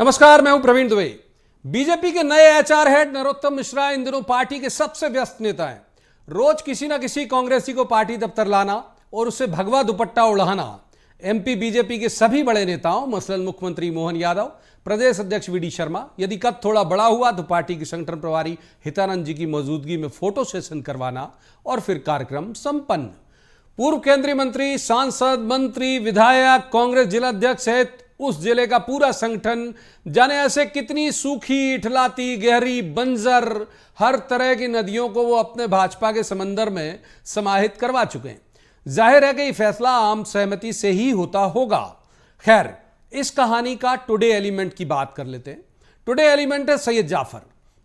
नमस्कार, मैं हूं प्रवीण दुबे। बीजेपी के नए एचआर हेड नरोत्तम मिश्रा इन दिनों पार्टी के सबसे व्यस्त नेता हैं। रोज किसी ना किसी कांग्रेसी को पार्टी दफ्तर लाना और उससे भगवा दुपट्टा उड़ाना एमपी बीजेपी के सभी बड़े नेताओं मसलन मुख्यमंत्री मोहन यादव, प्रदेश अध्यक्ष वीडी शर्मा, यदि कद थोड़ा बड़ा हुआ तो पार्टी के संगठन प्रभारी हितानंद जी की मौजूदगी में फोटो सेशन करवाना और फिर कार्यक्रम संपन्न। पूर्व केंद्रीय मंत्री, सांसद, मंत्री, विधायक, कांग्रेस जिला अध्यक्ष सहित उस जिले का पूरा संगठन जाने ऐसे कितनी सूखी, इठलाती, गहरी, बंजर हर तरह की नदियों को वो अपने भाजपा के समंदर में समाहित करवा चुके हैं। जाहिर है कि ये फैसला आम सहमति से ही होता होगा। खैर, इस कहानी का टुडे एलिमेंट की बात कर लेते हैं। टुडे एलिमेंट है सैयद जाफर।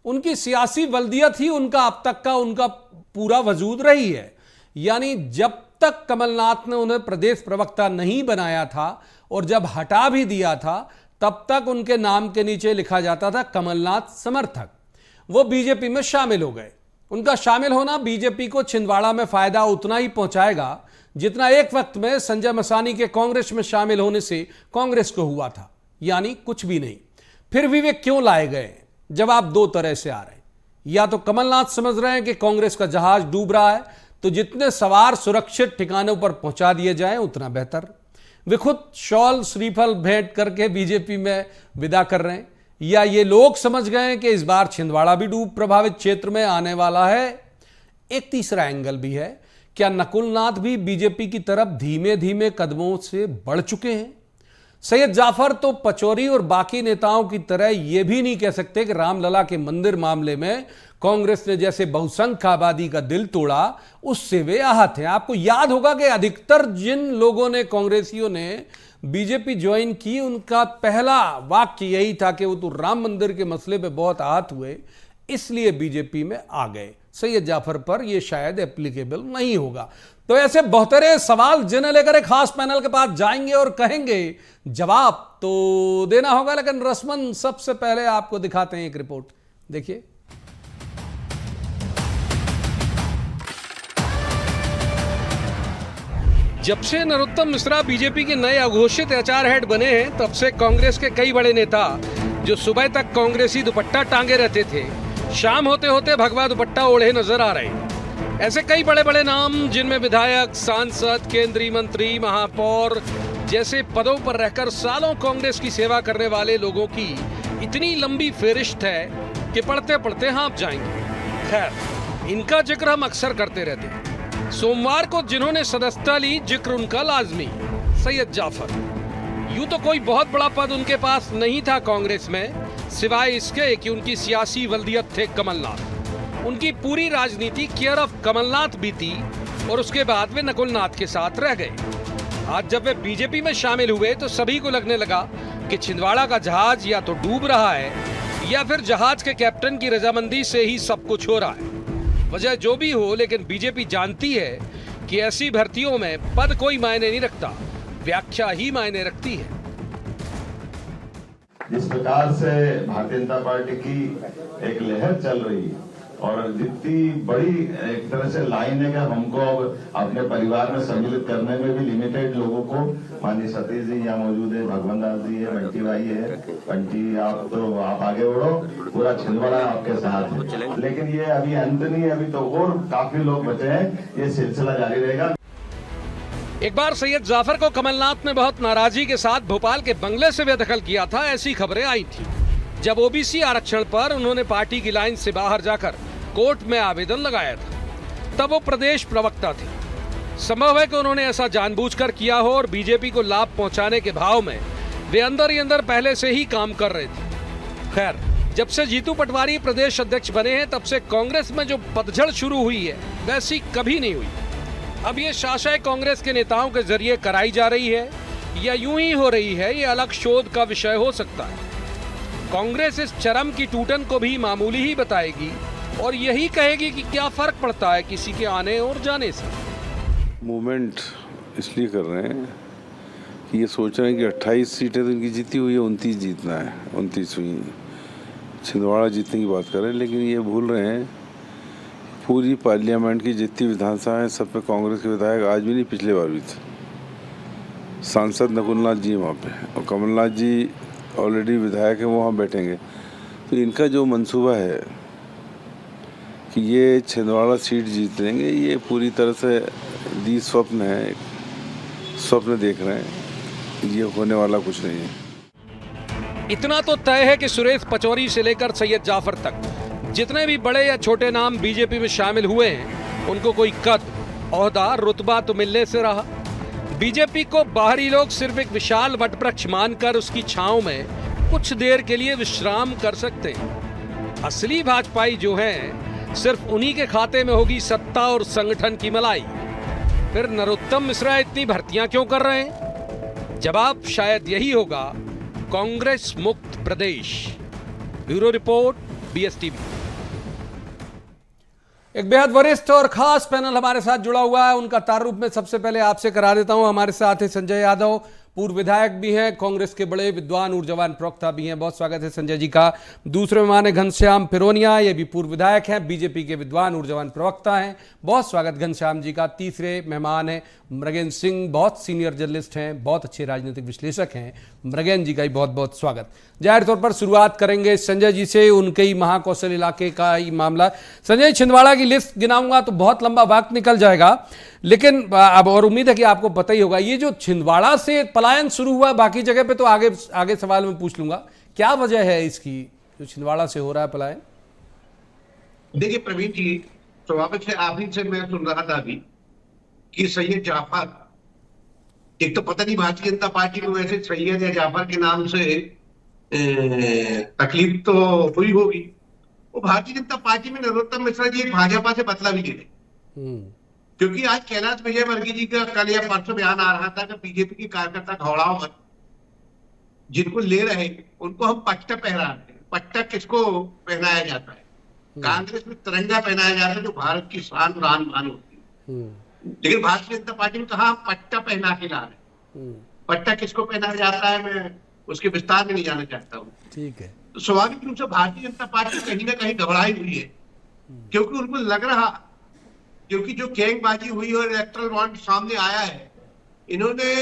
उनकी सियासी बल्दियत ही उनका अब तक का उनका पूरा वजूद रही है। यानी जब तक कमलनाथ ने उन्हें प्रदेश प्रवक्ता नहीं बनाया था और जब हटा भी दिया था, तब तक उनके नाम के नीचे लिखा जाता था कमलनाथ समर्थक। वो बीजेपी में शामिल हो गए। उनका शामिल होना बीजेपी को छिंदवाड़ा में फायदा उतना ही पहुंचाएगा जितना एक वक्त में संजय मसानी के कांग्रेस में शामिल होने से कांग्रेस को हुआ था, यानी कुछ भी नहीं। फिर भी वे क्यों लाए गए? जवाब दो तरह से आ रहे हैं। या तो कमलनाथ समझ रहे हैं कि कांग्रेस का जहाज डूब रहा है, तो जितने सवार सुरक्षित ठिकानों पर पहुंचा दिए जाएं उतना बेहतर। वे खुद शॉल श्रीफल भेंट करके बीजेपी में विदा कर रहे हैं। या ये लोग समझ गए कि इस बार छिंदवाड़ा भी डूब प्रभावित क्षेत्र में आने वाला है। एक तीसरा एंगल भी है, क्या नकुलनाथ भी बीजेपी की तरफ धीमे धीमे कदमों से बढ़ चुके हैं? सैयद जाफर तो पचौरी और बाकी नेताओं की तरह यह भी नहीं कह सकते कि रामलला के मंदिर मामले में कांग्रेस ने जैसे बहुसंख्य आबादी का दिल तोड़ा उससे वे आहत हैं। आपको याद होगा कि अधिकतर जिन लोगों ने, कांग्रेसियों ने बीजेपी ज्वाइन की, उनका पहला वाक्य यही था कि वो तो राम मंदिर के मसले पे बहुत आहत हुए, इसलिए बीजेपी में आ गए। सैयद जाफर पर यह शायद एप्लीकेबल नहीं होगा। तो ऐसे बहुतरे सवाल जिन्हें लेकर एक खास पैनल के पास जाएंगे और कहेंगे जवाब तो देना होगा, लेकिन रस्मन सबसे पहले आपको दिखाते हैं एक रिपोर्ट। देखिए। जब से नरोत्तम मिश्रा बीजेपी के नए अघोषित एचआर हेड बने हैं, तब से कांग्रेस के कई बड़े नेता जो सुबह तक कांग्रेसी दुपट्टा टांगे रहते थे, शाम होते होते भगवा दुपट्टा ओढ़े नजर आ रहे हैं। ऐसे कई बड़े बड़े नाम जिनमें विधायक, सांसद, केंद्रीय मंत्री, महापौर जैसे पदों पर रहकर सालों कांग्रेस की सेवा करने वाले लोगों की इतनी लंबी फेरिश्त है कि पढ़ते पढ़ते हाँफ जाएंगे। खैर, इनका जिक्र हम अक्सर करते रहते हैं। सोमवार को जिन्होंने सदस्यता ली, जिक्र उनका लाजमी, सैयद जाफर। यूं तो कोई बहुत बड़ा पद उनके पास नहीं था कांग्रेस में, सिवाय इसके कि उनकी सियासी वल्दियत थे कमलनाथ। उनकी पूरी राजनीति केयर ऑफ कमलनाथ बीती और उसके बाद वे नकुलनाथ के साथ रह गए। आज जब वे बीजेपी में शामिल हुए तो सभी को लगने लगा कि छिंदवाड़ा का जहाज या तो डूब रहा है या फिर जहाज के कैप्टन की रजामंदी से ही सब कुछ हो रहा है। वजह जो भी हो, लेकिन बीजेपी जानती है कि ऐसी भर्तियों में पद कोई मायने नहीं रखता, व्याख्या ही मायने रखती है। जिस प्रकार से भारतीय जनता पार्टी की एक लहर चल रही है और जितनी बड़ी एक तरह से लाइन है कि हमको अब अपने परिवार में सम्मिलित करने में भी लिमिटेड लोगों को, माननीय सतीश जी यहाँ मौजूद है, भगवान दास जी है, बंटी भाई है, बंटी आप आगे बढ़ो, पूरा छिंदवाड़ा आपके साथ है। लेकिन ये अभी अंत नहीं है, अभी तो और काफी लोग बचे हैं, ये सिलसिला जारी रहेगा। एक बार सैयद जाफर को कमलनाथ ने बहुत नाराजगी के साथ भोपाल के बंगले से बेदखल किया था, ऐसी खबरें आई थी। जब ओबीसी आरक्षण पर उन्होंने पार्टी की लाइन से बाहर जाकर कोर्ट में आवेदन लगाया था, तब वो प्रदेश प्रवक्ता थे। संभव है कि उन्होंने ऐसा जानबूझकर किया हो और बीजेपी को लाभ पहुंचाने के भाव में वे अंदर ही अंदर पहले से ही काम कर रहे थे। खैर, जब से जीतू पटवारी प्रदेश अध्यक्ष बने हैं, तब से कांग्रेस में जो पतझड़ शुरू हुई है वैसी कभी नहीं हुई। अब ये शासक कांग्रेस के नेताओं के जरिए कराई जा रही है या यूं ही हो रही है, ये अलग शोध का विषय हो सकता है। कांग्रेस इस चरम की टूटन को भी मामूली ही बताएगी और यही कहेगी कि क्या फर्क पड़ता है किसी के आने और जाने से। मूवमेंट इसलिए कर रहे हैं कि ये सोच रहे हैं कि 28 सीटें तो इनकी जीती हुई है, 29 जीतना है, 29 हुई, छिंदवाड़ा जीतने की बात कर रहे हैं। लेकिन ये भूल रहे हैं पूरी पार्लियामेंट की जितनी विधानसभा है सब पे कांग्रेस के विधायक आज भी नहीं, पिछले बार भी थे। सांसद नकुलनाथ जी वहाँ पे, और कमलनाथ जी ऑलरेडी विधायक है वो वहाँ बैठेंगे। तो इनका जो मंसूबा है कि ये छिंदवाड़ा सीट जीत लेंगे, ये पूरी तरह से दी स्वप्न है, स्वप्न देख रहे हैं, ये होने वाला कुछ नहीं है। इतना तो तय है कि सुरेश पचौरी से लेकर सैयद जाफर तक जितने भी बड़े या छोटे नाम बीजेपी में शामिल हुए हैं, उनको कोई कद, ओहदा, रुतबा तो मिलने से रहा। बीजेपी को बाहरी लोग सिर्फ एक विशाल वटवृक्ष मानकर उसकी छांव में कुछ देर के लिए विश्राम कर सकते हैं। असली भाजपाई जो हैं, सिर्फ उन्हीं के खाते में होगी सत्ता और संगठन की मलाई। फिर नरोत्तम मिश्रा इतनी भर्तियां क्यों कर रहे हैं? जवाब शायद यही होगा, कांग्रेस मुक्त प्रदेश। Bureau report, BSTV। एक बेहद वरिष्ठ और खास पैनल हमारे साथ जुड़ा हुआ है, उनका तारुफ में सबसे पहले आपसे करा देता हूं। हमारे साथ है संजय यादव, पूर्व विधायक भी हैं, कांग्रेस के बड़े विद्वान ऊर्जावान प्रवक्ता भी हैं। बहुत स्वागत है संजय जी का। दूसरे मेहमान है घनश्याम फिरोनिया, ये भी पूर्व विधायक हैं, बीजेपी के विद्वान ऊर्जावान प्रवक्ता हैं। बहुत स्वागत घनश्याम जी का। तीसरे मेहमान है मृगेन सिंह, बहुत सीनियर जर्नलिस्ट हैं, बहुत अच्छे राजनीतिक विश्लेषक हैं। मृगेन जी का भी बहुत बहुत स्वागत। जाहिर तौर पर शुरुआत करेंगे संजय जी से, उनके ही महाकौशल इलाके का ही मामला। संजय, छिंदवाड़ा की लिस्ट गिनाऊंगा तो बहुत लंबा वक्त निकल जाएगा, लेकिन अब और उम्मीद है कि आपको पता ही होगा, ये जो छिंदवाड़ा से पलायन शुरू हुआ, बाकी जगह पे तो आगे सवाल में पूछ लूंगा, क्या वजह है इसकी जो छिंदवाड़ा से हो रहा है पलायन? देखिए प्रवीण जी, स्वाभाविक है, आप ही से मैं सुन रहा था अभी कि सैयद जाफर, एक तो पता नहीं भारतीय जनता पार्टी को वैसे सैयद या जाफर के नाम से तकलीफ तो हुई होगी। वो भारतीय जनता पार्टी में नरोत्तम मिश्रा जी एक भाजपा से बदला भी ले रहे, क्योंकि आज कैलाश विजयवर्गीय जी का कल या परसों बयान आ रहा था कि बीजेपी के कार्यकर्ता घोड़ाओं पर जिनको ले रहे उनको हम पट्टा पहना रहे हैं। पट्टा किसको पहनाया जाता है? कांग्रेस में तिरंगा पहनाया जाता है, जो भारत की शान और आन बान होती है। लेकिन भारतीय जनता पार्टी में कहा हम पट्टा पहना के ला रहे। पट्टा किसको पहनाया जाता है, मैं उसके विस्तार में नहीं जाना चाहता हूँ। ठीक है। तो स्वाभाविक रूप से भारतीय जनता पार्टी कहीं ना कहीं घबराई हुई है, क्योंकि उनको लग रहा, क्योंकि जो गैंगबाजी हुई और इलेक्टरल बॉन्ड सामने आया है, इन्होंने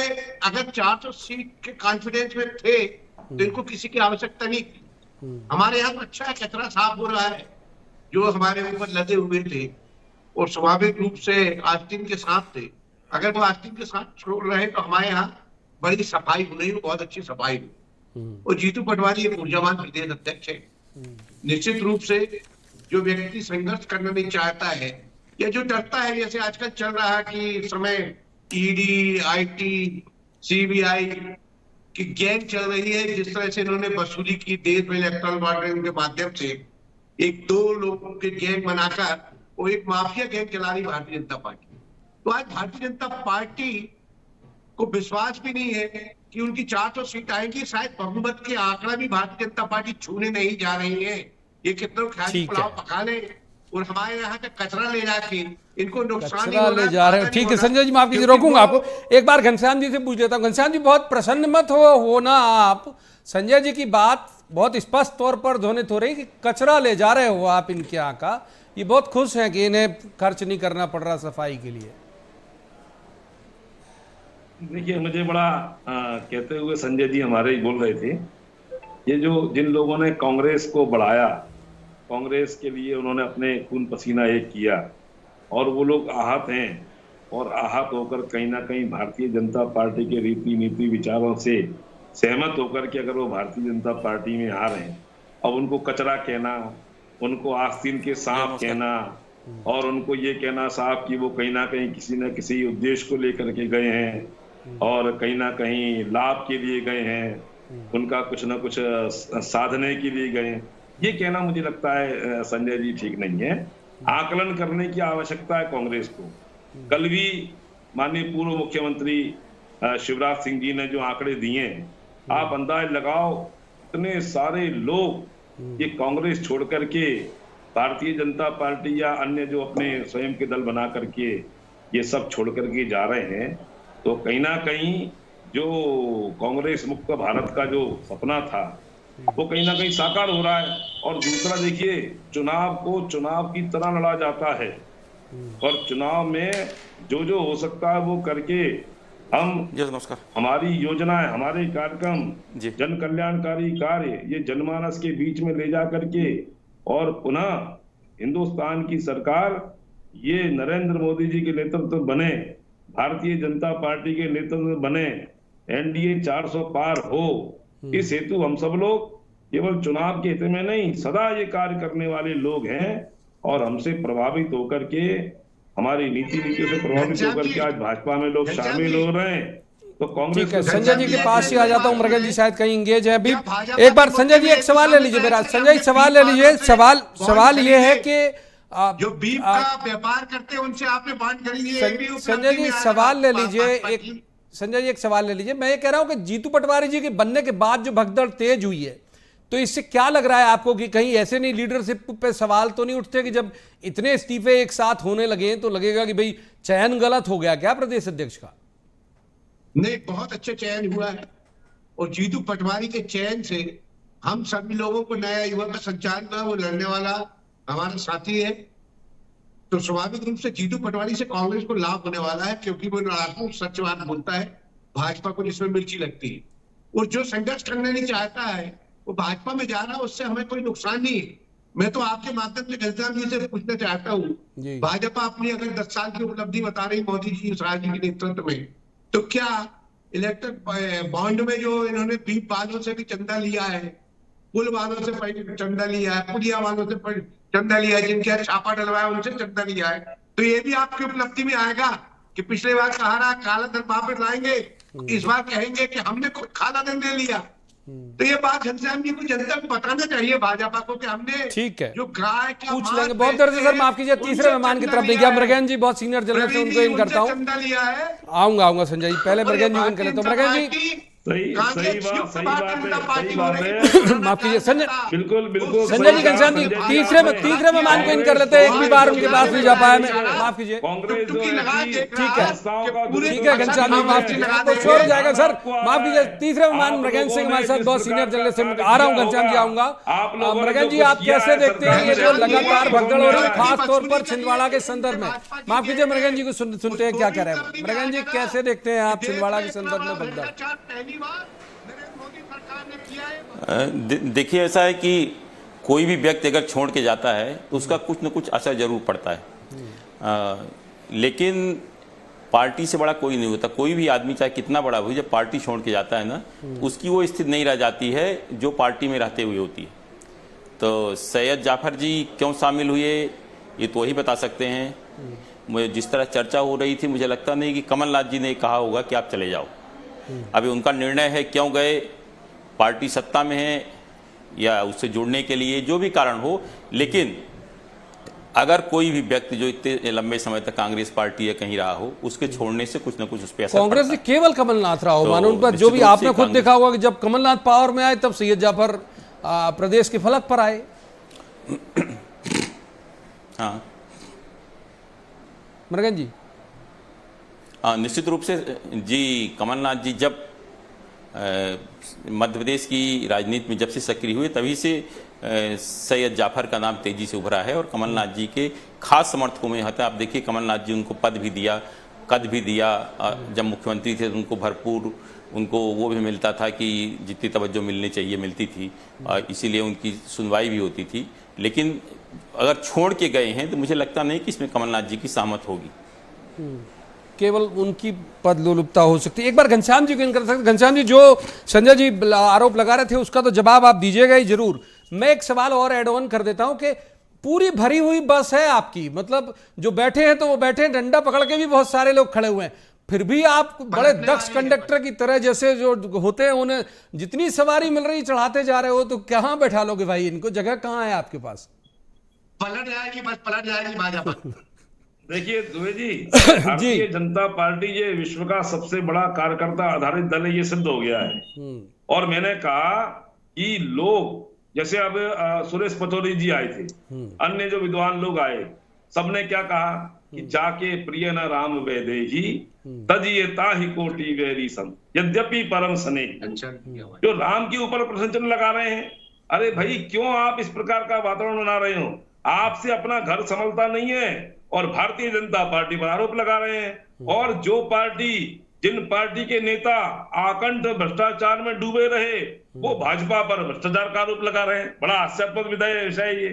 अगर 400 सीट के कॉन्फिडेंस में थे तो इनको किसी की आवश्यकता नहीं थी। हमारे यहाँ तो अच्छा है, कचरा साफ हो रहा है जो हमारे ऊपर लदे हुए थे, और स्वाभाविक रूप से आस्तीन के साथ थे। अगर वो आस्तीन के साथ छोड़ रहे तो हमारे यहाँ बड़ी सफाई हो रही है, बहुत अच्छी सफाई हुई। और जीतू पटवारी एक ऊर्जावान प्रदेश अध्यक्ष है। निश्चित रूप से जो व्यक्ति संघर्ष करना नहीं चाहता है या जो डरता है, जैसे आजकल चल रहा है कि इस समय ED, IT, CBI की गैंग चल रही है, जिस तरह से इन्होंने वसूली की देश में इलेक्ट्रल बॉन्डिंग के माध्यम से, एक दो लोगों के गैंग बनाकर वो एक माफिया गैंग चला रही भारतीय जनता पार्टी। तो आज भारतीय जनता पार्टी को विश्वास भी नहीं है कि उनकी 400 सीट आएंगी। शायद बहुमत के आंकड़ा भी भारतीय जनता पार्टी छूने नहीं जा रही है। ये कितना ख्याली पुलाव पका ले और हमारे यहाँ का कचरा ले जाके इनको नुकसान ले जा रहे हैं। ठीक है संजय जी, मैं आपकी रोकूंगा आपको, एक बार घनश्याम जी से पूछ लेता हूँ। घनश्याम जी, बहुत प्रसन्न मत होना आप, संजय जी की बात बहुत स्पष्ट तौर पर ध्वनित हो रही कि कचरा ले जा रहे हो आप इनके यहाँ का। ये बहुत खुश हैं कि इन्हें खर्च नहीं करना पड़ रहा सफाई के लिए। देखिए, मुझे बड़ा कहते हुए संजय जी हमारे ही बोल रहे थे, ये जो जिन लोगों ने कांग्रेस को बढ़ाया, कांग्रेस के लिए उन्होंने अपने खून पसीना एक किया, और वो लोग आहत हैं, और आहत होकर कहीं ना कहीं भारतीय जनता पार्टी के रीति नीति विचारों से सहमत होकर के अगर वो भारतीय जनता पार्टी में आ रहे हैं, अब उनको कचरा कहना, उनको आस्तीन के सांप कहना, और उनको ये कहना साहब कि वो कहीं ना कहीं किसी न किसी उद्देश्य को लेकर के गए हैं और कहीं ना कहीं लाभ के लिए गए हैं, उनका कुछ ना कुछ साधने के लिए गए हैं, ये कहना मुझे लगता है संजय जी ठीक नहीं है। आकलन करने की आवश्यकता है कांग्रेस को। कल भी माननीय पूर्व मुख्यमंत्री शिवराज सिंह जी ने जो आंकड़े दिए, आप अंदाज लगाओ इतने सारे लोग ये कांग्रेस छोड़ करके भारतीय जनता पार्टी या अन्य जो अपने स्वयं के दल बना करके ये सब छोड़ करके जा रहे हैं, तो कहीं ना कहीं जो कांग्रेस मुक्त भारत का जो सपना था वो कहीं ना कहीं साकार हो रहा है। और दूसरा देखिए, चुनाव को चुनाव की तरह लड़ा जाता है, और चुनाव में जो जो हो सकता है वो करके हम जी नमस्कार हमारी योजनाएं, हमारे कार्यक्रम, जी। जन कल्याणकारी कार्य ये जनमानस के बीच में ले जा करके और पुनः हिंदुस्तान की सरकार ये नरेंद्र मोदी जी के नेतृत्व में बने, भारतीय जनता पार्टी के नेतृत्व में बने, एनडीए 400 पार हो, इस हेतु हम सब लोग केवल चुनाव के हित में नहीं सदा ये कार्य करने वाले लोग हैं और हमसे प्रभावित होकर के, हमारी नीतियों से प्रभावित होकर के आज भाजपा में लोग शामिल हो रहे हैं। तो कांग्रेस ठीक है, को संजय जी के पास ही आ जाता हूं। मृगन जी शायद कहीं इंगेज है अभी। एक बार संजय जी एक सवाल ले लीजिए मेरा। संजय सवाल ले लीजिए। सवाल ये है कि जो बीफ का व्यापार करते हैं उनसे आपने बात करी है। संजय जी सवाल ले लीजिए। संजय जी एक सवाल ले लीजिए। मैं ये कह रहा हूं कि जीतू पटवारी जी के बनने के बाद जो भगदड़ तेज हुई है, तो इससे क्या लग रहा है आपको कि कहीं ऐसे नहीं लीडरशिप पे सवाल तो नहीं उठते कि जब इतने इस्तीफे एक साथ होने लगे तो लगेगा कि भाई चयन गलत हो गया क्या प्रदेश अध्यक्ष का? नहीं, बहुत अच्छा चयन हुआ है और जीतू पटवारी के चयन से हम सभी लोगों को नया युवा का संचार हुआ। वो लड़ने वाला हमारा साथी है, तो स्वाभाविक रूप से जीतू पटवारी से कांग्रेस को लाभ होने वाला है, क्योंकि वो नकारात्मक सच बात बोलता है, भाजपा को जिसमें मिर्ची लगती है। और जो संघर्ष करना नहीं चाहता है वो भाजपा में जा रहा है, उससे हमें कोई नुकसान नहीं है। मैं तो आपके माध्यम से घनश्याम जी से पूछना चाहता हूँ, भाजपा अपनी अगर 10 साल की उपलब्धि बता रही मोदी जी शाह जी के नेतृत्व में, तो क्या इलेक्ट्रिक बॉन्ड में जो इन्होंने बीप वालों से भी चंदा लिया है, पुल वालों से चंदा लिया है, पुलिया वालों से चंदा लिया है, जिनके यहाँ छापा डलवाया उनसे चंदा लिया है, तो ये भी आपकी उपलब्धि में आएगा कि पिछले बार कहा रहा काला धन वापस लाएंगे, इस बार कहेंगे कि हमने खुद काला धन दे लिया। तो ये बात घनश्याम जी को जनता को बताना चाहिए भाजपा को कि हमने ठीक है, जो गाय का पूछ लेंगे। बहुत देर से सर माफ कीजिए, तीसरे मेहमान की तरफ देखिए। मृगन जी बहुत सीनियर जर्नलिस्ट हैं, उनको इन करता हूँ। आऊंगा संजय जी, पहले मृगन जी कर लेता हूँ। मृगन जी सही बात है। माफ कीजिए संजय, बिल्कुल संजय जी घनश्याम जी तीसरे मेहमान को इन कर लेते हैं। एक भी बार उनके पास नहीं जा पाया मैं, माफ कीजिए। कांग्रेस ठीक है घनश्याम जी माफ कीजिए, तो शोर हो जाएगा सर, माफ कीजिए। तीसरे मेहमान मृगन सिंह हमारे साथ बहुत सीनियर जर्नलिस्ट हैं। आ रहा हूँ घनश्याम जी, आऊंगा। मृगन जी आप कैसे देखते हैं ये जो लगातार भगदड़ हो रही है, खास तौर पर छिंदवाड़ा के संदर्भ में? माफ कीजिए मृगन जी को सुनते हैं क्या कह रहे हैं। मृगन जी कैसे देखते हैं आप छिंदवाड़ा के संदर्भ में भगदड़? देखिए, ऐसा है कि कोई भी व्यक्ति अगर छोड़ के जाता है तो उसका कुछ न कुछ असर जरूर पड़ता है, लेकिन पार्टी से बड़ा कोई नहीं होता। कोई भी आदमी चाहे कितना बड़ा हो, जब पार्टी छोड़ के जाता है ना, उसकी वो स्थिति नहीं रह जाती है जो पार्टी में रहते हुए होती है। तो सैयद जाफर जी क्यों शामिल हुए ये तो वही बता सकते हैं। मुझे जिस तरह चर्चा हो रही थी, मुझे लगता नहीं कि कमलनाथ जी ने कहा होगा कि आप चले जाओ। अभी उनका निर्णय है, क्यों गए, पार्टी सत्ता में है या उससे जुड़ने के लिए, जो भी कारण हो। लेकिन अगर कोई भी व्यक्ति जो इतने लंबे समय तक कांग्रेस पार्टी या कहीं रहा हो, उसके छोड़ने से कुछ ना कुछ उस पर असर कांग्रेस ने केवल कमलनाथ रहा हो, मानो उन पर जो भी आपने खुद देखा होगा कि जब कमलनाथ पावर में आए तब सैयद जाफर प्रदेश के फलक पर आए। हाँ मृगन जी। हाँ, निश्चित रूप से जी। कमलनाथ जी जब मध्य प्रदेश की राजनीति में जब से सक्रिय हुए, तभी से सैयद जाफर का नाम तेजी से उभरा है और कमलनाथ जी के खास समर्थकों में होता है। आप देखिए, कमलनाथ जी उनको पद भी दिया, कद भी दिया। जब मुख्यमंत्री थे तो उनको भरपूर उनको वो भी मिलता था कि जितनी तवज्जो मिलनी चाहिए मिलती थी, इसीलिए उनकी सुनवाई भी होती थी। लेकिन अगर छोड़ के गए हैं तो मुझे लगता नहीं कि इसमें कमलनाथ जी की सहमत होगी, केवल उनकी पद लोलुपता हो सकती है। एक बार घनश्याम जी को इन कर सकते। घनश्याम जी, जो संजय जी आरोप लगा रहे थे उसका तो जवाब आप दीजिएगा ही जरूर। मैं एक सवाल और एड ऑन कर देता हूं कि पूरी भरी हुई बस है आपकी, मतलब जो बैठे हैं तो वो बैठे हैं, डंडा पकड़ के भी बहुत सारे लोग खड़े हुए हैं, फिर भी आप बड़े दक्ष कंडक्टर की तरह जैसे जो होते हैं उन्हें जितनी सवारी मिल रही चढ़ाते जा रहे हो। तो कहां बैठा लोगे भाई इनको, जगह कहां है आपके पास? पलट जाएगी, बस पलट जाएगी भाजपा। देखिए दुबे जी, भारतीय जनता पार्टी ये विश्व का सबसे बड़ा कार्यकर्ता आधारित दल है, ये सिद्ध हो गया है। और मैंने कहा कि लोग जैसे अब सुरेश पचौरी जी आए थे, अन्य जो विद्वान लोग आए, सबने क्या कहा कि जाके प्रिय न राम वैदेही तजिए ताहि कोटि वैरी सम यद्यपि परम सने। जो राम के ऊपर प्रश्न चिन्ह लगा रहे हैं, अरे भाई क्यों आप इस प्रकार का वातावरण बना रहे हो? आपसे अपना घर संभलता नहीं है और भारतीय जनता पार्टी पर आरोप लगा रहे हैं। और जो पार्टी जिन पार्टी के नेता आकंठ भ्रष्टाचार में डूबे रहे वो भाजपा पर भ्रष्टाचार का आरोप लगा रहे हैं। बड़ा हास्यास्पद विषय है ये।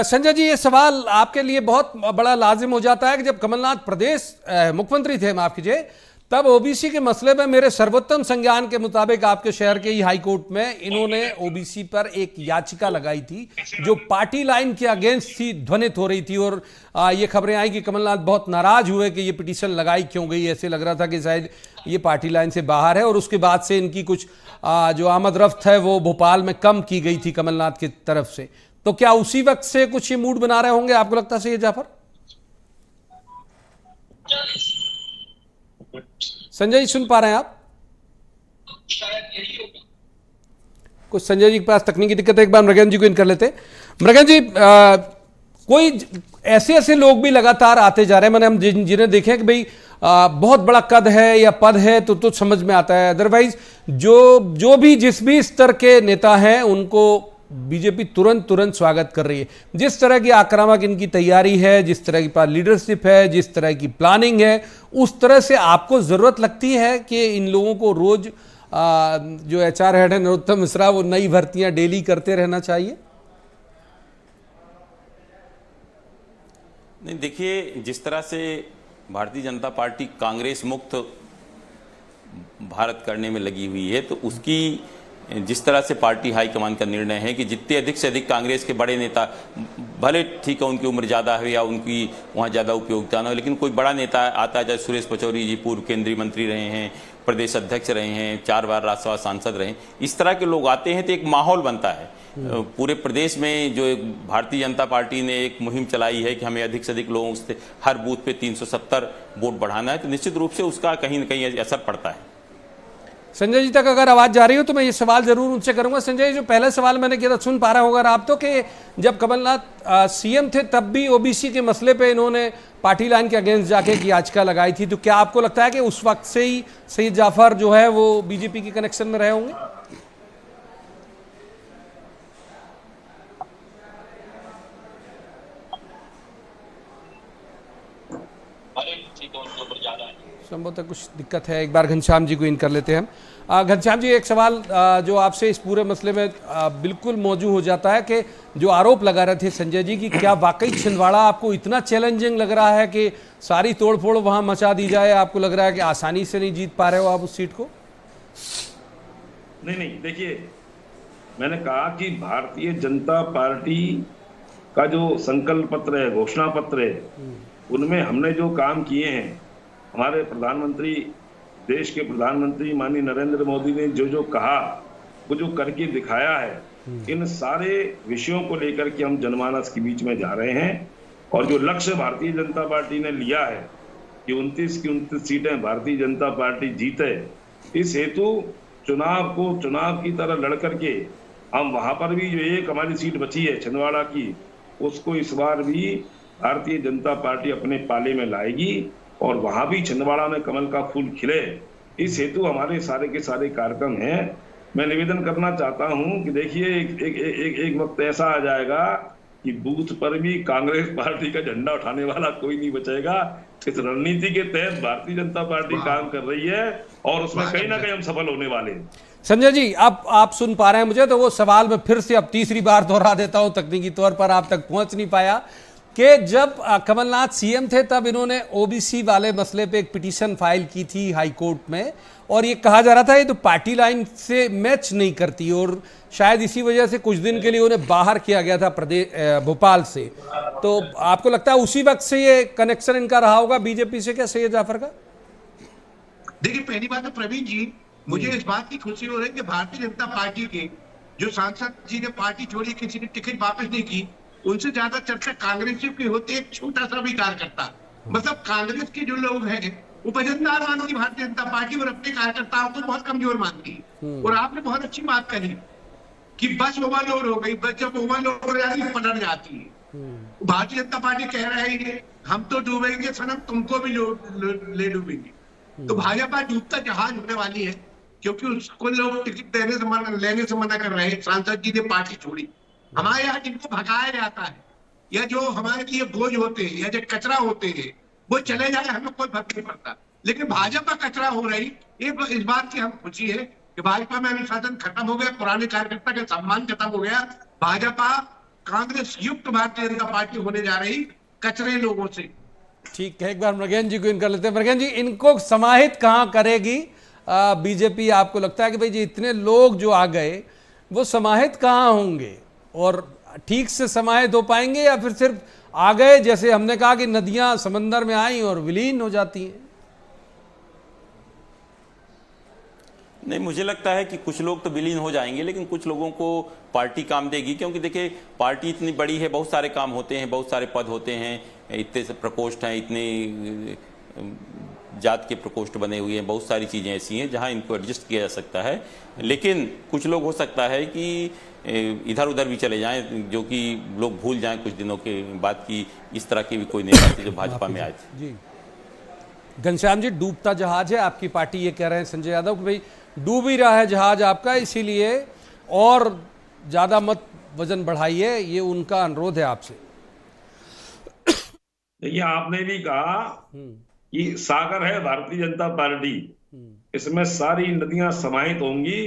संजय जी, ये सवाल आपके लिए बहुत बड़ा लाजिम हो जाता है कि जब कमलनाथ प्रदेश मुख्यमंत्री थे, माफ कीजिए, तब ओबीसी के मसले में मेरे सर्वोत्तम संज्ञान के मुताबिक आपके शहर के ही हाई कोर्ट में इन्होंने ओबीसी पर एक याचिका लगाई थी जो पार्टी लाइन के अगेंस्ट थी, ध्वनित हो रही थी। और ये खबरें आई कि कमलनाथ बहुत नाराज हुए कि ये पिटीशन लगाई क्यों गई, ऐसे लग रहा था कि शायद ये पार्टी लाइन से बाहर है। और उसके बाद से इनकी कुछ जो आमद रफ्त है वो भोपाल में कम की गई थी कमलनाथ की तरफ से। तो क्या उसी वक्त से कुछ ये मूड बना रहे होंगे, आपको लगता है सैयद जाफर? संजय जी, सुन पा रहे हैं आप? कुछ संजय जी के पास तकनीकी दिक्कत है, एक बार मृगन जी को इन कर लेते। मृगन जी, कोई ऐसे लोग भी लगातार आते जा रहे हैं, मैंने हम जिन्हें देखे कि भाई बहुत बड़ा कद है या पद है तो समझ में आता है, अदरवाइज जो भी जिस भी स्तर के नेता हैं उनको बीजेपी तुरंत स्वागत कर रही है। जिस तरह की आक्रामक इनकी तैयारी है, जिस तरह की पास लीडरशिप है, जिस तरह की प्लानिंग है, उस तरह से आपको जरूरत लगती है कि इन लोगों को रोज जो एचआर हेड है नरोत्तम मिश्रा, वो नई भर्तियां डेली करते रहना चाहिए? नहीं, देखिए, जिस तरह से भारतीय जनता पार्टी कांग्रेस मुक्त भारत करने में लगी हुई है, तो उसकी जिस तरह से पार्टी हाईकमान का निर्णय है कि जितने अधिक से अधिक कांग्रेस के बड़े नेता, भले ठीक है उनकी उम्र ज़्यादा है या उनकी वहाँ ज़्यादा उपयोगिता ना हो, लेकिन कोई बड़ा नेता आता है, जैसे सुरेश पचौरी जी पूर्व केंद्रीय मंत्री रहे हैं, प्रदेश अध्यक्ष रहे हैं, 4 बार राज्यसभा सांसद रहे हैं, इस तरह के लोग आते हैं तो एक माहौल बनता है पूरे प्रदेश में। जो भारतीय जनता पार्टी ने एक मुहिम चलाई है कि हमें अधिक से अधिक लोगों से हर बूथ पे 370 वोट बढ़ाना है, तो निश्चित रूप से उसका कहीं न कहीं असर पड़ता है। संजय जी तक अगर आवाज जा रही हो तो मैं ये सवाल जरूर उनसे करूंगा। संजय जी, जो पहला सवाल मैंने किया था, सुन पा रहे होगा आप तो, कि जब कमलनाथ सीएम थे तब भी ओबीसी के मसले पे इन्होंने पार्टी लाइन के अगेंस्ट जाके एक याचिका लगाई थी, तो क्या आपको लगता है कि उस वक्त से ही सैयद जाफर जो है वो बीजेपी के कनेक्शन में रहे होंगे? संभवतः कुछ दिक्कत है, एक बार घनश्याम जी को इन कर लेते हैं हम। घनश्याम जी, एक सवाल जो आपसे इस पूरे मसले में बिल्कुल मौजूद हो जाता है कि जो आरोप लगा रहे थे संजय जी की, क्या वाकई छिंदवाड़ा आपको इतना चैलेंजिंग लग रहा है कि सारी तोड़फोड़ वहां मचा दी जाए? आपको लग रहा है कि आसानी से नहीं जीत पा रहे हो आप उस सीट को? नहीं, देखिए, मैंने कहा कि भारतीय जनता पार्टी का जो संकल्प पत्र है, घोषणा पत्र है, उनमें हमने जो काम किए हैं, हमारे प्रधानमंत्री, देश के प्रधानमंत्री माननीय नरेंद्र मोदी ने जो कहा, वो जो करके दिखाया है, इन सारे विषयों को लेकर के हम जनमानस के बीच में जा रहे हैं। और जो लक्ष्य भारतीय जनता पार्टी ने लिया है कि 29 की 29 सीटें भारतीय जनता पार्टी जीते, इस हेतु चुनाव की तरह लड़ करके हम वहां पर भी जो एक हमारी सीट बची है छिंदवाड़ा की, उसको इस बार भी भारतीय जनता पार्टी अपने पाले में लाएगी और वहां भी छिंदवाड़ा में कमल का फूल खिले, इस हेतु हमारे सारे के सारे कार्यक्रम हैं। मैं निवेदन करना चाहता हूं कि देखिए, एक वक्त ऐसा आ जाएगा कि बूथ पर भी कांग्रेस पार्टी का झंडा उठाने वाला कोई नहीं बचेगा। इस रणनीति के तहत भारतीय जनता पार्टी काम कर रही है और उसमें कहीं ना कहीं हम सफल होने वाले हैं। संजय जी, अब आप सुन पा रहे हैं मुझे, तो वो सवाल मैं फिर से अब तीसरी बार दोहरा देता हूं, तकनीकी तौर पर आप तक पहुंच नहीं पाया, कि जब कमलनाथ सीएम थे तब इन्होंने ओबीसी वाले मसले पे एक पिटीशन फाइल की थी हाई कोर्ट में, और ये कहा जा रहा था ये तो पार्टी लाइन से मैच नहीं करती, और शायद इसी वजह से कुछ दिन के लिए उन्हें बाहर किया गया था भोपाल से। तो आपको लगता है उसी वक्त से ये कनेक्शन इनका रहा होगा बीजेपी से, क्या सैयद जाफर का? देखिए, पहली बात तो प्रवीण जी, मुझे इस बात की खुशी हो रही है कि भारतीय जनता पार्टी के जो सांसद जी ने पार्टी छोड़ी, किसी ने टिकट वापस नहीं की, उनसे ज्यादा चर्चा कांग्रेस की होती है। एक छोटा सा भी कार्यकर्ता, मतलब कांग्रेस के जो लोग हैं वो वजनदार मानती भारतीय जनता पार्टी और अपने कार्यकर्ताओं को बहुत कमजोर मानती। और आपने बहुत अच्छी बात कही कि बस ओवरलोड हो गई, बस जब ओवरलोड हो जाती है पलट जाती है। भारतीय जनता पार्टी कह रही है हम तो डूबेंगे सनम, तुमको भी ले डूबेंगे। तो भाजपा डूबता जहाज होने वाली है, क्योंकि उसको लोग टिकट लेने से मना कर रहे हैं। सांसद जी ने पार्टी छोड़ी। हमारे यहाँ जिनको भगाया जाता है या जो हमारे लिए बोझ होते हैं या जो कचरा होते हैं, वो चले जाए, हमें कोई फर्क नहीं पड़ता। लेकिन भाजपा कचरा हो रही, ये इस बात की हम खुशी है कि भाजपा में अनुशासन खत्म हो गया, पुराने कार्यकर्ता का सम्मान खत्म हो गया। भाजपा कांग्रेस युक्त भारतीय जनता पार्टी होने जा रही कचरे लोगों से। ठीक है, एक बार मृगेन जी को इन कर लेते हैं। मृगेन जी, इनको समाहित कहाँ करेगी बीजेपी? आपको लगता है कि भाई जी इतने लोग जो आ गए वो समाहित कहाँ होंगे, और ठीक से समाहित हो पाएंगे, या फिर सिर्फ आ गए जैसे हमने कहा कि नदियां समंदर में आई और विलीन हो जाती हैं? नहीं, मुझे लगता है कि कुछ लोग तो विलीन हो जाएंगे, लेकिन कुछ लोगों को पार्टी काम देगी, क्योंकि देखिए पार्टी इतनी बड़ी है, बहुत सारे काम होते हैं, बहुत सारे पद होते हैं, इतने से प्रकोष्ठ हैं, इतने जात के प्रकोष्ठ बने हुए हैं, बहुत सारी चीज़ें ऐसी हैं जहां इनको एडजस्ट किया जा सकता है। लेकिन कुछ लोग हो सकता है कि इधर उधर भी चले जाएं, जो कि लोग भूल जाएं कुछ दिनों के बाद कि इस तरह के भी कोई नेता थे जो भाजपा में आए थे। जी घनश्याम जी, डूबता जहाज है आपकी पार्टी, ये कह रहे हैं संजय यादव कि भाई डूब ही रहा है जहाज आपका, इसीलिए और ज्यादा मत वजन बढ़ाइए, ये उनका अनुरोध है आपसे। देखिए, आपने भी कहा कि सागर है भारतीय जनता पार्टी, इसमें सारी नदियां समाहित होंगी,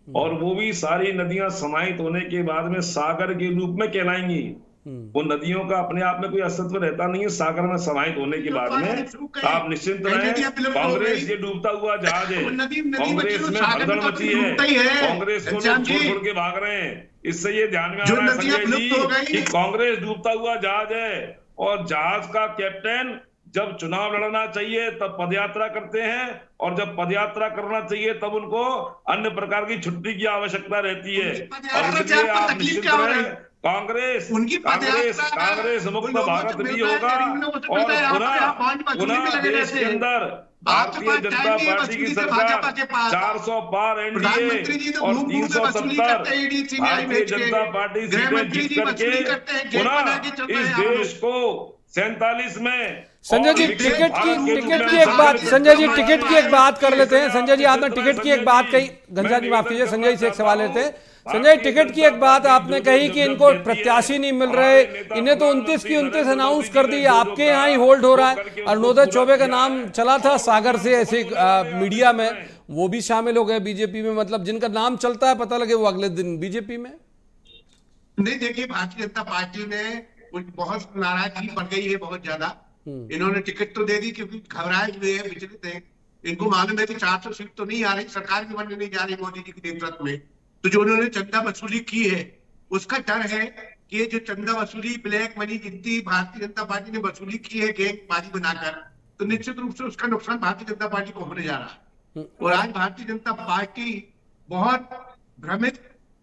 और वो भी सारी नदियां समाहित होने के बाद में सागर के रूप में कहलाएंगी। वो नदियों का अपने आप में कोई अस्तित्व रहता नहीं है, सागर में समाहित होने के बाद में आप निश्चिंत रहें, कांग्रेस ये डूबता हुआ जहाज है, कांग्रेस में भगदड़ मची है, कांग्रेस को लोग छोड़ छोड़ के भाग रहे हैं। इससे ये ध्यान में आ रहा है संजय जी कि कांग्रेस डूबता हुआ जहाज है, और जहाज का कैप्टन जब चुनाव लड़ना चाहिए तब पदयात्रा करते हैं, और जब पदयात्रा करना चाहिए तब उनको अन्य प्रकार की छुट्टी की आवश्यकता रहती है। और इसलिए आप निश्चित रहें, कांग्रेस मुक्त भारत भी होगा, और पुनः देश के अंदर भारतीय जनता पार्टी की सरकार 400 पार एनडीए और 370 भारतीय जनता पार्टी सीटें जीत करके पुनः इस देश को 47 में। संजय जी, टिकट की एक बात, संजय जी टिकट की एक बात कर लेते हैं। संजय जी, आपने टिकट की एक बात कही, घनश्याम जी माफ कीजिए, संजय से एक सवाल लेते हैं। संजय, टिकट की एक बात आपने कही कि इनको प्रत्याशी नहीं मिल रहे, इन्हें तो 29 की 29 अनाउंस कर दी, आपके यहाँ ही होल्ड हो रहा है। अरुणोदय चौबे का नाम चला था सागर से ऐसे मीडिया में, वो भी शामिल हो गए बीजेपी में, मतलब जिनका नाम चलता है पता लगे वो अगले दिन बीजेपी में। नहीं, देखिए भारतीय जनता पार्टी में बहुत नाराजगी बढ़ गई है, बहुत ज्यादा। इन्होंने टिकट तो दे दी क्योंकि घबराए हुए हैं, विचलित है। इनको मालूम है कि 400 सीट तो नहीं आ रही, सरकार भी बनने नहीं जा रही मोदी जी के नेतृत्व में। तो जो उन्होंने चंदा वसूली की है, उसका डर है कि ये जो चंदा वसूली, ब्लैक मनी जितनी भारतीय जनता पार्टी ने वसूली की है गैंगबाजी बनाकर, तो निश्चित रूप से उसका नुकसान भारतीय जनता पार्टी को होने जा रहा है। और आज भारतीय जनता पार्टी बहुत भ्रमित,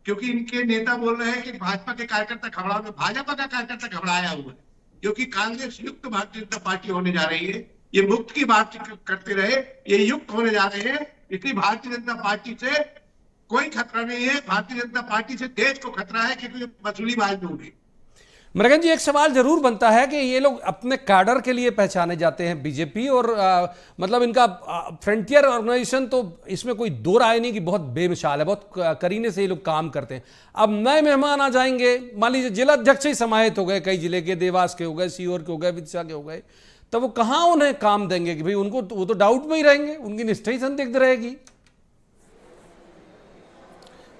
क्योंकि इनके नेता बोल रहे हैं कि भाजपा के कार्यकर्ता घबराए हुए, भाजपा का कार्यकर्ता घबराया हुआ है, क्योंकि कांग्रेस युक्त भारतीय जनता पार्टी होने जा रही है। ये मुक्त की बात करते रहे, ये युक्त होने जा रहे हैं। इसलिए भारतीय जनता पार्टी से कोई खतरा नहीं है, भारतीय जनता पार्टी से देश को खतरा है, क्योंकि वसूली बाज होगी। मृगन जी, एक सवाल जरूर बनता है कि ये लोग अपने कैडर के लिए पहचाने जाते हैं बीजेपी, और मतलब इनका फ्रंटियर ऑर्गेनाइजेशन तो इसमें कोई दो राय नहीं कि बहुत बेमिसाल है, बहुत करीने से ये लोग काम करते हैं। अब नए मेहमान आ जाएंगे, मान लीजिए जिला अध्यक्ष ही समाहित हो गए, कई जिले के, देवास के हो गए, सीहोर के हो गए, विदिशा के हो गए, तब वो कहाँ उन्हें काम देंगे कि भाई उनको, वो तो डाउट में ही रहेंगे, उनकी निष्ठा ही संदिग्ध रहेगी।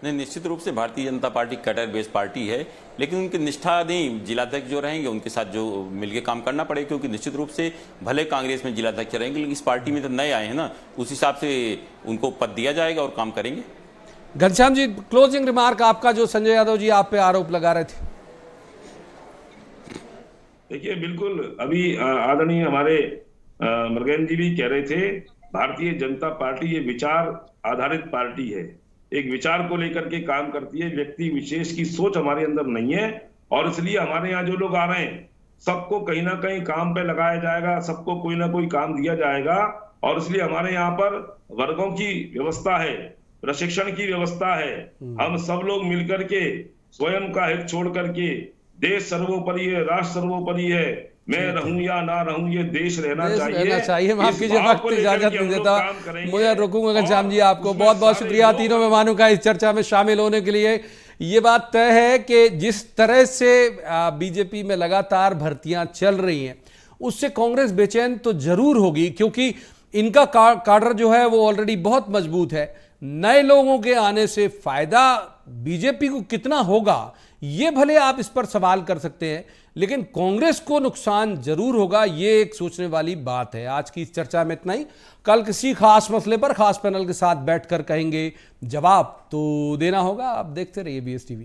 नहीं, निश्चित रूप से Bharatiya Janata party cadre based party है, लेकिन उनकी निष्ठा नहीं, जिलाध्यक्ष जो रहेंगे उनके साथ जो मिलकर काम करना पड़ेगा, क्योंकि निश्चित रूप से भले कांग्रेस में जिलाध्यक्ष रहेंगे, लेकिन इस पार्टी में तो नए आए हैं ना, उस हिसाब से उनको पद दिया जाएगा और काम करेंगे। घनश्याम जी, क्लोजिंग रिमार्क आपका, जो संजय यादव जी आप पे आरोप लगा रहे थे। देखिए, बिल्कुल अभी आदरणीय हमारे मृगेन जी भी कह रहे थे, भारतीय जनता पार्टी ये विचार आधारित पार्टी है, एक विचार को लेकर के काम करती है, व्यक्ति विशेष की सोच हमारे अंदर नहीं है। और इसलिए हमारे यहाँ जो लोग आ रहे हैं सबको कहीं ना कहीं काम पे लगाया जाएगा, सबको कोई ना कोई काम दिया जाएगा। और इसलिए हमारे यहाँ पर वर्गों की व्यवस्था है, प्रशिक्षण की व्यवस्था है। हम सब लोग मिलकर के स्वयं का हित छोड़ करके, देश सर्वोपरि है, राष्ट्र सर्वोपरि है, मैं रहूं या ना रहूं, ये देश रहना चाहिए। माफ कीजिए, वक्त इजाजत नहीं देता, मुझे रोकूंगा। घनश्याम जी, आपको बहुत बहुत शुक्रिया तीनों मेहमानों का इस चर्चा में शामिल होने के लिए। ये बात तय है कि जिस तरह से बीजेपी में लगातार भर्तियां चल रही हैं, उससे कांग्रेस बेचैन तो जरूर होगी, क्योंकि इनका काडर जो है वो ऑलरेडी बहुत मजबूत है। नए लोगों के आने से फायदा बीजेपी को कितना होगा ये भले आप इस पर सवाल कर सकते हैं, लेकिन कांग्रेस को नुकसान जरूर होगा, ये एक सोचने वाली बात है। आज की इस चर्चा में इतना ही। कल किसी खास मसले पर खास पैनल के साथ बैठकर कहेंगे, जवाब तो देना होगा। आप देखते रहिए BS TV।